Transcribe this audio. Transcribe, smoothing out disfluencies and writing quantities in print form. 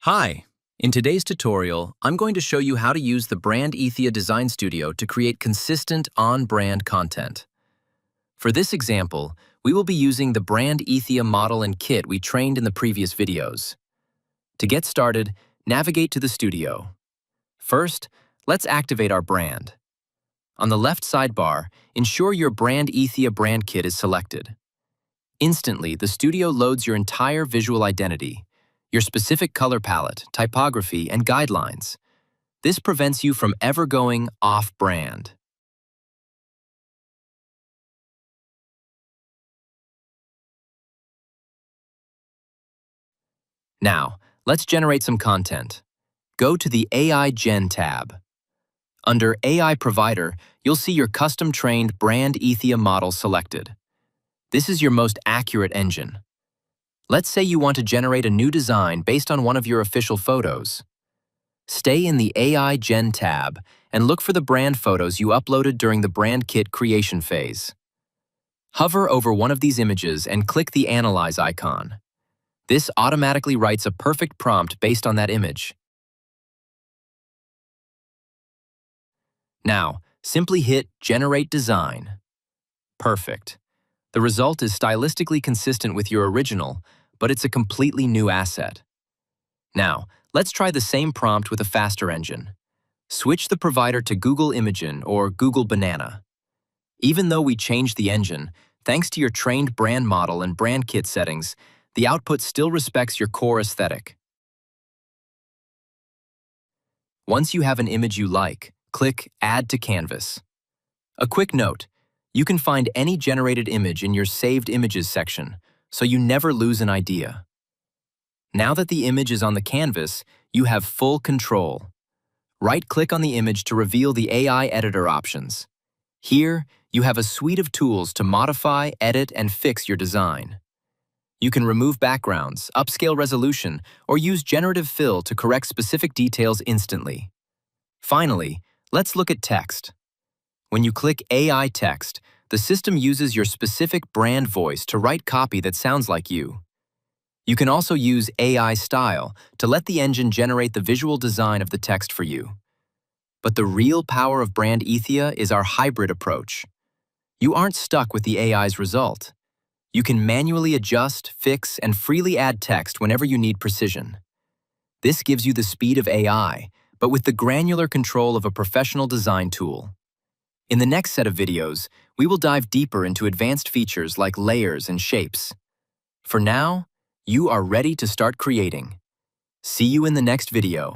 Hi! In today's tutorial, I'm going to show you how to use the Brand Ethea Design Studio to create consistent on-brand content. For this example, we will be using the Brand Ethea model and kit we trained in the previous videos. To get started, navigate to the studio. First, let's activate our brand. On the left sidebar, ensure your Brand Ethea brand kit is selected. Instantly, the studio loads your entire visual identity, your specific color palette, typography, and guidelines. This prevents you from ever going off-brand. Now, let's generate some content. Go to the AI Gen tab. Under AI Provider, you'll see your custom-trained Brand Ethea model selected. This is your most accurate engine. Let's say you want to generate a new design based on one of your official photos. Stay in the AI Gen tab and look for the brand photos you uploaded during the brand kit creation phase. Hover over one of these images and click the Analyze icon. This automatically writes a perfect prompt based on that image. Now, simply hit Generate Design. Perfect. The result is stylistically consistent with your original, but it's a completely new asset. Now, let's try the same prompt with a faster engine. Switch the provider to Google Imagen or Google Banana. Even though we changed the engine, thanks to your trained brand model and brand kit settings, the output still respects your core aesthetic. Once you have an image you like, click Add to Canvas. A quick note, you can find any generated image in your Saved Images section, so you never lose an idea. Now that the image is on the canvas, you have full control. Right-click on the image to reveal the AI editor options. Here, you have a suite of tools to modify, edit, and fix your design. You can remove backgrounds, upscale resolution, or use generative fill to correct specific details instantly. Finally, let's look at text. When you click AI Text, the system uses your specific brand voice to write copy that sounds like you. You can also use AI Style to let the engine generate the visual design of the text for you. But the real power of Brand Ethea is our hybrid approach. You aren't stuck with the AI's result. You can manually adjust, fix, and freely add text whenever you need precision. This gives you the speed of AI, but with the granular control of a professional design tool. In the next set of videos, we will dive deeper into advanced features like layers and shapes. For now, you are ready to start creating. See you in the next video.